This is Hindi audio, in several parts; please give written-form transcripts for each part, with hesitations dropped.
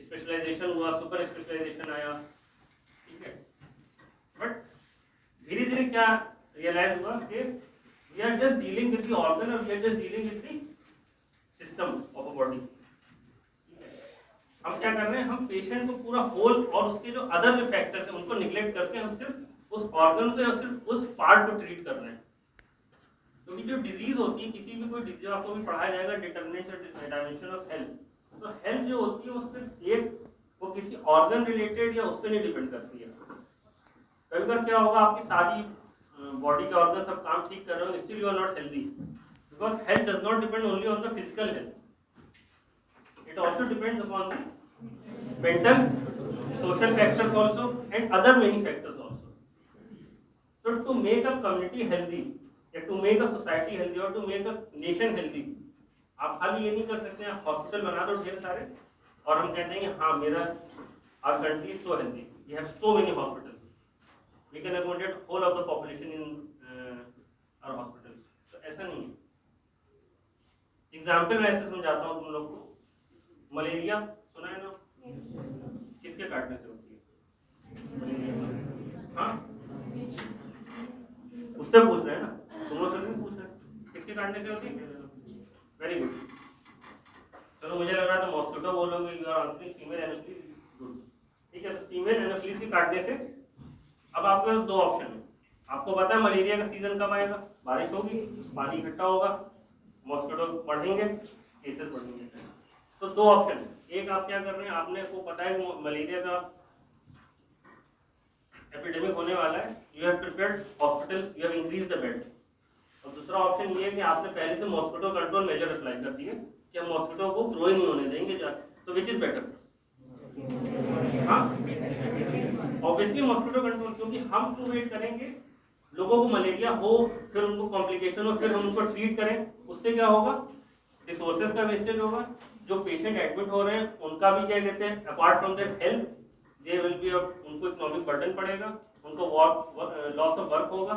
स्पेशलाइजेशन हुआ, सुपर स्पेशलाइजेशन आया, ठीक है। बट धीरे धीरे क्या रियलाइज हुआ कि we are just dealing with the organ और we are just dealing with the system of a body. हम क्या कर रहे हैं, हम पेशेंट को पूरा होल और उसके जो अदर जो फैक्टर्स हैं उनको निगलेक्ट करके हम सिर्फ उस ऑर्गन को या सिर्फ उस पार्ट को ट्रीट कर रहे हैं। क्योंकि जो डिजीज होती है, किसी भी कोई डिजीज आपको भी पढ़ाया जाएगा डिटरमिनेशन डायमेंशन ऑफ हेल्थ, तो हेल्थ जो होती है वो सिर्फ एक वो किसी ऑर्गन रिलेटेड या उस पर नहीं डिपेंड करती है। कभी कभी क्या होगा, आपकी सारी बॉडी के ऑर्गन सब काम ठीक कर रहे हो, still you are not healthy, because health does not depend only on the physical health, it also depends upon the mental, social factors also and other many factors also. So to make a community healthy, या to make a society healthy or to make a nation healthy, आप खाली ये नहीं कर सकते हैं हॉस्पिटल बना दो ढेर सारे और हम कहते हैं कि हाँ मेरा our country is so healthy, we have so many hospitals, we can accommodate whole of the population in our hospitals. तो ऐसा नहीं है। एग्जाम्पल मैं ऐसे समझाता हूँ तुम लोग को। मलेरिया सुना है ना, किसके काटने से होती है? हाँ, उससे पूछ रहे हैं ना, तुम लोग से नहीं पूछ रहे, किसके काटने से होती है? Very good. चलो मुझे लग रहा था मॉस्किटो बोलोगे, you are answering female Anopheles, good, ठीक है। तो फीमेल एनोफिलीज के काटने से अब आपके पास दो ऑप्शन है। आपको पता है मलेरिया का सीजन कब आएगा, बारिश होगी, पानी इकट्ठा होगा, मॉस्किटो बढ़ेंगे, केसेस बढ़ेंगे। तो दो ऑप्शन है, एक आप क्या कर रहे हैं, आपने को पता है मलेरिया का एपिडेमिक होने वाला है, you have prepared hospitals, you have increase the bed. और दूसरा ऑप्शन ये है कि आपने पहले से मॉस्किटो कंट्रोल मेजर अप्लाई कर दिए कि हम मॉस्किटो को ग्रो ही नहीं होने देंगे। तो विच इज बेटर? हाँ, ऑब्वियसली मॉस्किटो कंट्रोल, क्योंकि हम क्यों वेट करेंगे लोगों को मलेरिया हो, फिर उनको कॉम्प्लिकेशन हो, फिर हम उनको ट्रीट करें, उससे क्या होगा, रिसोर्सेज का वेस्टेज होगा, जो पेशेंट एडमिट हो रहे हैं उनका भी क्या कहते हैं, apart from their health they will be, उनको इकोनॉमिक बर्डन पड़ेगा, उनको लॉस ऑफ वर्क होगा,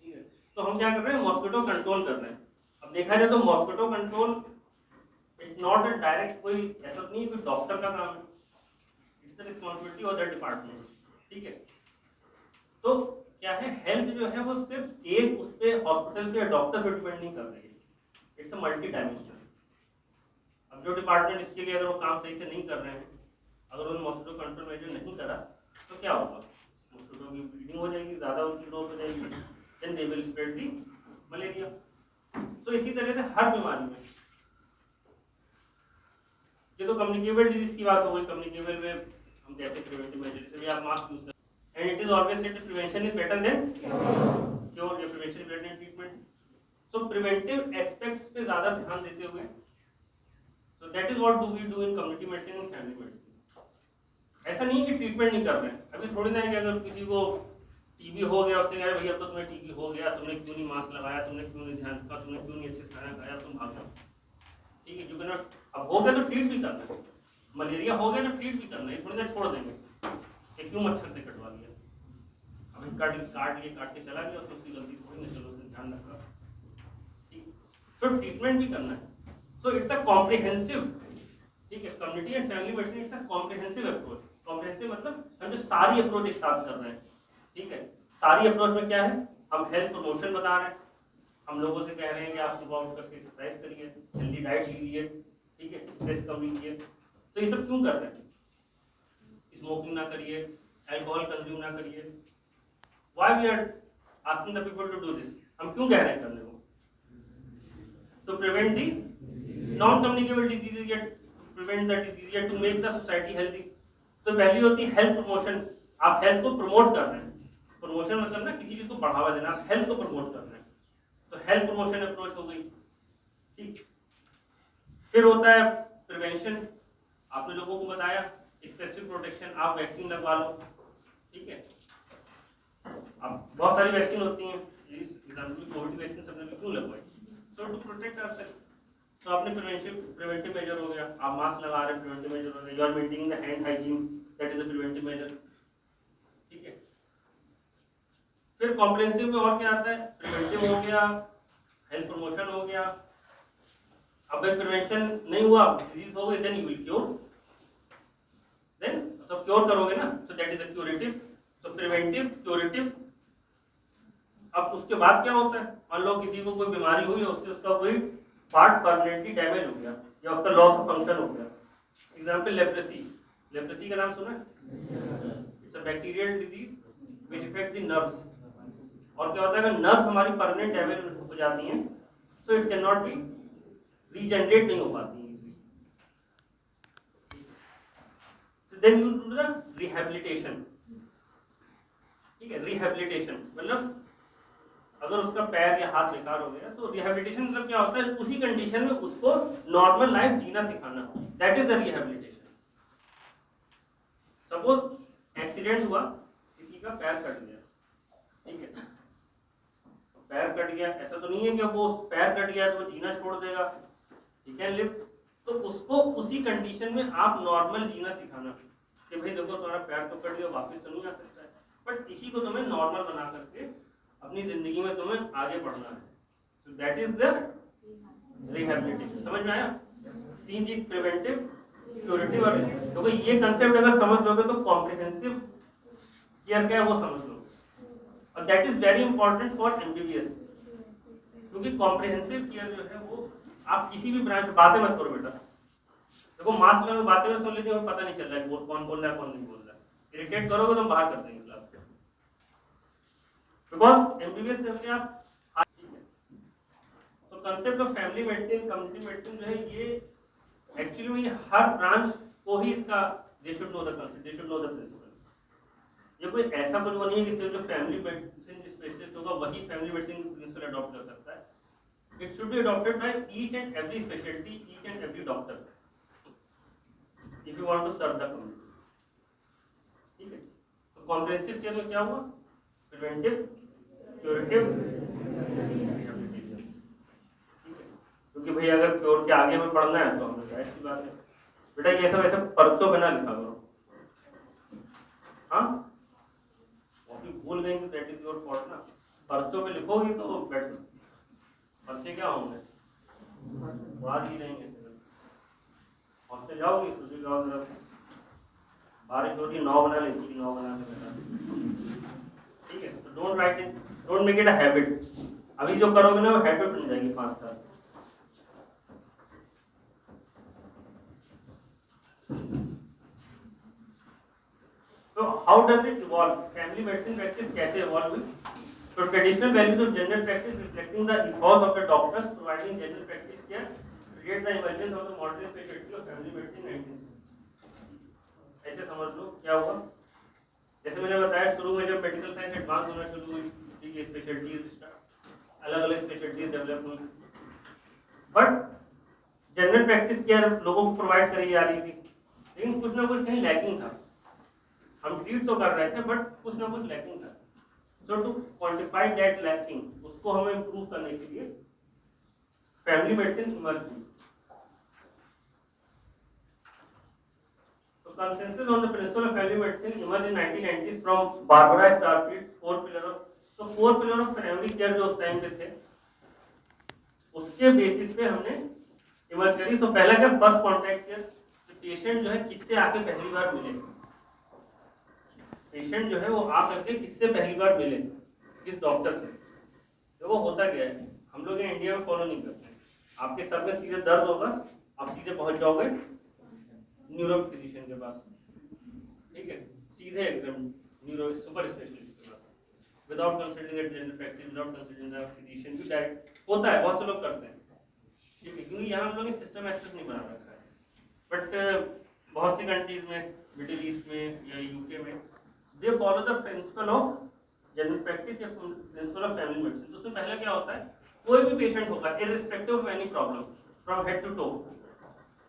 ठीक है। तो हम क्या कर रहे हैं, मॉस्किटो कंट्रोल कर रहे हैं। अब देखा जाए तो mosquito control it's not a direct, कोई ऐसा नहीं है कि डॉक्टर का काम है, it's the responsibility of that department, ठीक है। तो क्या है, हेल्थ जो है वो सिर्फ एक उस पे हॉस्पिटल पे डॉक्टर पे डिपेंड नहीं कर रही है, इट्स अ मल्टी डायमेंशनल। अब जो डिपार्टमेंट इसके लिए अगर वो काम सही से नहीं कर रहे हैं, अगर उन्होंने मॉस्किटो कंट्रोल मेजर नहीं करा, तो क्या होगा, मॉस्किटो की ब्रीडिंग हो जाएगी, ज़्यादा उनकी ग्रोथ हो जाएगी, then they will spread the malaria. तो इसी तरह से हर बीमारी में, ये तो कम्युनिकेबल डिजीज की बात हो गई। कम्युनिकेबल में हम कहते हैं प्रिवेंटिव मेजर, जैसे भी आप मास्क यूज करें, and it is always said prevention is better than cure, या प्रिवेंशन बेटर देन ट्रीटमेंट। सो प्रिवेंटिव एस्पेक्ट्स पे ज़्यादा ध्यान देते हुए, so that is what do we do in community medicine and family medicine। ऐसा नहीं कि ट्रीटमेंट नहीं कर रहे हैं, अभी थोड़ी ना है कि अगर किसी को टीबी हो गया उससे कह भैया अब तो तुम्हें टीबी हो गया, तुमने क्यों नहीं मास्क लगाया, तुमने क्यों नहीं ध्यान रखा, तुमने क्यों नहीं अच्छे से खाना खाया, तुम भाग जाओ, ठीक है। क्योंकि ना अब हो गया तो ट्रीट भी करना है, मलेरिया हो गया तो ट्रीट भी करना है, थोड़ी देर छोड़ देंगे कि क्यों मच्छर से कटवा लिया, अभी काट के चला गया, तो उसकी गलती थोड़ी ना, चलो ध्यान रखा, ठीक। तो ट्रीटमेंट भी करना है। So it's a comprehensive, ठीक है, community and family medicine it's a comprehensive approach. Comprehensive मतलब हम जो सारी अप्रोच एक साथ कर रहे हैं, ठीक है। सारी अप्रोच में क्या है, हम हेल्थ प्रमोशन बता रहे हैं, हम लोगों से कह रहे हैं कि आप सुबह उठ करके एक्सरसाइज करिए, हेल्दी डाइट लीजिए, ठीक है, स्ट्रेस कम लीजिए। तो ये सब क्यों कर रहे हैं, स्मोकिंग ना करिए, अल्कोहल कंज्यूम ना करिए, why we are asking the people to do this, हम क्यों कह रहे हैं करने को, to prevent the non-communicable diseases, yet to prevent the disease, yet to make the society healthy। तो पहली होती है हेल्थ प्रमोशन, आप हेल्थ को प्रमोट कर रहे हैं, प्रमोशन मतलब ना किसी चीज को बढ़ावा देना, आप हेल्थ को प्रमोट कर रहे हैं, तो हेल्थ प्रमोशन अप्रोच हो गई, ठीक। फिर होता है प्रिवेंशन, आपने लोगों को बताया स्पेसिफिक प्रोटेक्शन, आप वैक्सीन लगवा लो, ठीक है। अब बहुत सारी वैक्सीन होती हैं, एग्जाम्पल कोविड वैक्सीन सबने क्यों लगवाई, so to protect ourselves। तो आपने प्रिवेंटिव मेजर हो गया, आप मास्क लगा रहे हैं, प्रिवेंटिव मेजर हो गया, you are maintaining the hand hygiene, that is a preventive measure, ठीक है। फिर कॉम्प्रिहेंसिव में और क्या आता है, प्रिवेंटिव हो गया, हेल्थ प्रमोशन हो गया। अब प्रिवेंशन नहीं हुआ, डिजीज हो गई, then you will cure, cure करोगे ना, so that is a curative, so preventive, curative. अब उसके बाद क्या होता है, मान लो किसी को कोई बीमारी हुई, उससे उसका कोई पार्ट परमानेंटली डैमेज हो गया या उसका लॉस ऑफ फंक्शन हो गया। एग्जाम्पल लेप्रेसी, लेप्रेसी का नाम सुना है? It's a bacterial disease which affects the nerves. और क्या होता है, अगर नर्व्स हमारी परमानेंट डैमेज हो जाती हैं, so it can not be regenerate, नहीं हो पाती है। Then you do the rehabilitation. ठीक है, रिहैबिलिटेशन मतलब अगर उसका पैर या हाथ बेकार हो गया, तो रिहैबिलिटेशन मतलब क्या होता है, उसी कंडीशन में उसको नॉर्मल लाइफ जीना सिखाना, that is the rehabilitation. Suppose accident हुआ, किसी का पैर कट गया, ठीक है, पैर कट गया, ऐसा तो नहीं है कि वो पैर कट गया तो वो जीना छोड़ देगा, ही कैन लिव। तो उसको उसी कंडीशन में आप नॉर्मल जीना सिखाना कि भाई देखो तुम्हारा पैर तो कट गया, वापस तो नहीं आ सकता है, बट इसी को तुम्हें नॉर्मल बना करके अपनी जिंदगी में तुम्हें आगे बढ़ना है। सो दैट इज द रिहैबिलिटेशन। समझ में आया? तीन चीज, प्रिवेंटिव, क्यूरेटिव और क्योंकि ये कंसेप्ट अगर समझ लोगे तो कॉम्प्रिहेंसिव केयर क्या है वो समझ लोगे, और that is very important for MBBS. क्योंकि कॉम्प्रिहेंसिव केयर जो है वो आप किसी भी ब्रांच, बातें मत करो बेटा, देखो मास्क लगा बातें सुन लेते हो, पता नहीं चल रहा है कौन बोल रहा है कौन नहीं बोल रहा है, इरिटेट करोगे तो हम बाहर कर देंगे क्लास में, बिकॉज एमबीबीएस से अपने आप। तो concept of family medicine, community medicine जो है ये एक्चुअली में हर ब्रांच को ही इसका they should know the concept, they should know the principle. ये कोई ऐसा कुछ नहीं है कि सिर्फ जो फैमिली मेडिसिन स्पेशलिस्ट होगा वही फैमिली मेडिसिन प्रिंसिपल अडॉप्ट कर सकता है। It should be adopted by each and every speciality, each and every doctor, if you want to serve the community. ठीक है, तो कॉम्प्रिहेंसिव केयर में क्या हुआ, प्रिवेंटिव, क्यूरेटिव, रिहैबिलिटेशन। ठीक है, क्योंकि भाई अगर क्योर के आगे में पढ़ना है तो हम लोग ऐसी बात है बेटा, ये सब ऐसे पर्चों पे ना लिखा करो। हाँ, भूल गए दैट इज योर फॉल्ट ना, पर्चों पे लिखोगी तो बैठ, पर्चे क्या होंगे, बाहर ही रहेंगे, और से जाओगी सूझी गाँव तरफ, बारिश हो रही है, 9 बना ले, इसकी 9 बना ले। ठीक है, तो don't write it, don't make it a habit. अभी जो करोगे ना वो हैबिट बन जाएगी 5 साल। तो how does it evolve, family medicine practice कैसे इवॉल्व हुई? तो traditional values of general practice reflecting the ethos of the doctors providing general practice care create the emergence of the modern speciality of family medicine 1960। ऐसे समझ लो क्या हुआ, जैसे मैंने बताया शुरू में जब मेडिकल साइंस एडवांस होना शुरू हुई, ठीक है, स्पेशलिटीज अलग अलग स्पेशलिटीज डेवलप हुई, बट जनरल प्रैक्टिस केयर लोगों को प्रोवाइड करी जा रही थी, लेकिन कुछ ना कुछ कहीं लैकिंग था। हम ट्रीट तो कर रहे थे बट कुछ ना कुछ लैकिंग था। सो टू क्वांटिफाई दैट लैकिंग, उसको हमें इंप्रूव करने के लिए फैमिली मेडिसिन इमर्ज हुई। So consensus on the principle of family medicine emerged in 1990s from Barbara Starfield's 4 pillar of, so 4 pillar of family care जो उस टाइम पे थे उसके बेसिस पे हमने इमर्ज करी। तो पहला क्या, फर्स्ट कॉन्टैक्ट केयर, पेशेंट जो है किससे आके पहली बार मिले, पेशेंट जो है वो आ करके किससे पहली बार मिले, किस डॉक्टर से। देखो होता क्या है, हम लोग इंडिया में फॉलो नहीं करते, आपके सर में सीधे दर्द होगा, आप सीधे पहुंच जाओगे न्यूरो फिजिशियन के पास, ठीक है, सीधे एकदम न्यूरो सुपर स्पेशलिस्ट के पास, without consulting general practice, without consulting the physician, भी डायरेक्ट होता है, बहुत से लोग करते हैं, ठीक है, क्योंकि यहाँ हम लोग ने सिस्टम एक्सेस नहीं बना रखा है। बट बहुत सी कंट्रीज में, मिडिल ईस्ट में या यूके में, they follow the principle of general practice या प्रिंसिपल ऑफ फैमिली मेडिसिन। तो उसमें पहले क्या होता है, कोई भी पेशेंट होगा irrespective of any problem from head to toe,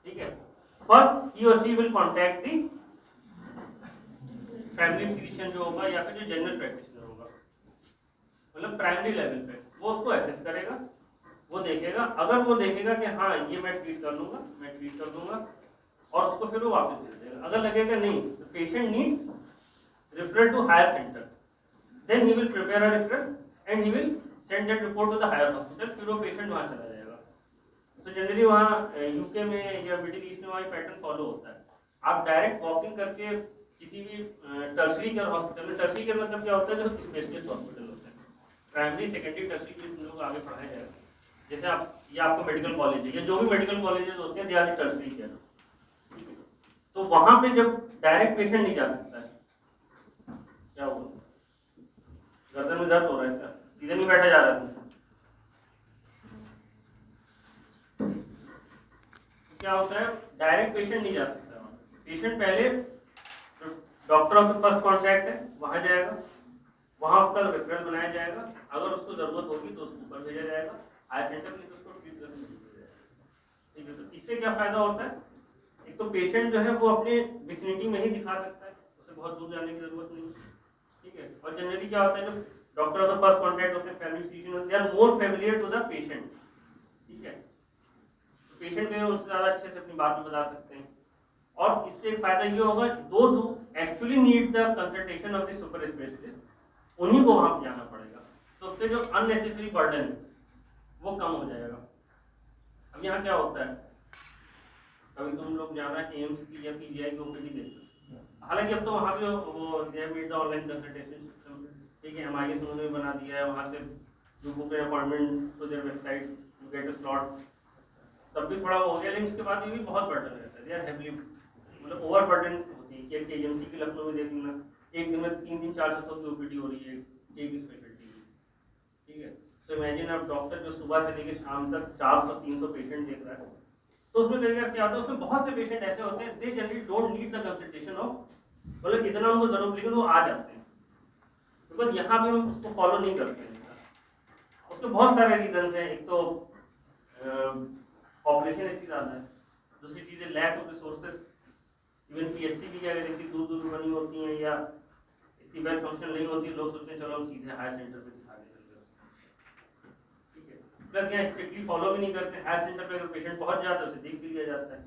ठीक है, फर्स्ट ही और she will contact the family physician जो होगा या फिर जो जनरल प्रैक्टिशनर होगा, मतलब प्राइमरी लेवल पे वो उसको एसेस करेगा, वो देखेगा, अगर वो देखेगा कि हाँ ये मैं ट्रीट कर लूंगा, मैं ट्रीट कर दूंगा, और उसको फिर वो वापस भेज देगा। अगर लगेगा नहीं, patient needs referred to higher center, then he will prepare a referral and he will send that report to the higher hospital, फिर वो पेशेंट वहाँ चला जाएगा। तो जनरली वहाँ यूके में या मिडिल ईस्ट में वहाँ पैटर्न फॉलो होता है, आप डायरेक्ट वॉकिंग करके किसी भी टर्शरी केयर हॉस्पिटल में, टर्शरी केयर मतलब क्या होता है, जो स्पेशलिस्ट हॉस्पिटल होते हैं, प्राइमरी सेकेंडरी टर्शरी के तुम लोग आगे पढ़ाया जाएगा। जैसे आप, ये आपको मेडिकल कॉलेज है, या जो भी मेडिकल कॉलेजेस होते हैं, दे आर टर्शरी केयर। तो वहां पे जब डायरेक्ट पेशेंट नहीं जा सकता है, क्या हुआ, गर्दन में दर्द हो रहा है क्या, सीधे नहीं बैठा जा रहा है, तो क्या होता है, डायरेक्ट पेशेंट नहीं जा सकता। पेशेंट पहले doctor of the first contact है वहां जाएगा, वहां उसका रेफरल बनाया जाएगा, अगर उसको जरूरत होगी तो उसको ऊपर भेजा जाएगा, हाई सेंटर में उसको ट्रीट करने भेजा जाएगा। ठीक है, तो इससे क्या फायदा होता है, एक तो पेशेंट जो है वो अपने विसिनिटी में ही दिखा सकता है, उसे बहुत दूर जाने की जरूरत नहीं है। ठीक है, और जनरली क्या होता है, जो doctor of the first contact होते हैं, family physician, they are more familiar to the patient. ठीक है, पेशेंट को उससे ज्यादा अच्छे से अपनी बात में बता सकते हैं। और इससे एक फायदा ये होगा, those who actually need the consultation of the super specialist, उन्हीं को वहां पे जाना पड़ेगा, तो उससे जो अननेसेसरी बर्डन है वो कम हो जाएगा। अब यहाँ क्या होता है, कभी तुम लोग जाना एम्स की या पीजीआई की ओपीडी देखते हो, हालांकि अब तो वहाँ पे वो they have made the online consultation system. ठीक है, एमआईएस उन्होंने बना दिया है, वहाँ से you book an appointment to their website, you get a slot, तब भी थोड़ा हो गया, लेकिन उसके बाद ये भी बहुत बर्डन रहता है, दे आर हेवीली, मतलब ओवर बर्डन होती है। कि एजेंसी की लखनऊ में देख लेना, एक दिन में 300 400 की ओपीडी हो रही है एक स्पेशलिटी की। ठीक है, तो इमेजिन आप डॉक्टर जो सुबह से लेकर शाम तक 400-300 पेशेंट देख रहा है, तो उसमें कई बार क्या होता है, उसमें बहुत से पेशेंट ऐसे होते हैं, they generally don't need the consultation of, मतलब इतना उनको जरूरत, लेकिन वो आ जाते हैं, बिकॉज यहाँ भी हम उसको फॉलो नहीं करते हैं। उसके बहुत सारे रीजन हैं, एक तो पॉपुलेशन इतनी ज़्यादा है, दूसरी चीज़ है lack of resources, even PHC भी क्या कहते हैं, दूर दूर बनी होती हैं या इतनी वेल फंक्शन नहीं होती, लोग सोचते हैं चलो हम सीधे हायर सेंटर पे दिखा देंगे। ठीक है, प्लस यहाँ स्ट्रिक्टली फॉलो भी नहीं करते, हायर सेंटर पे अगर पेशेंट पहुंच जाता है उसे देख भी लिया जाता है।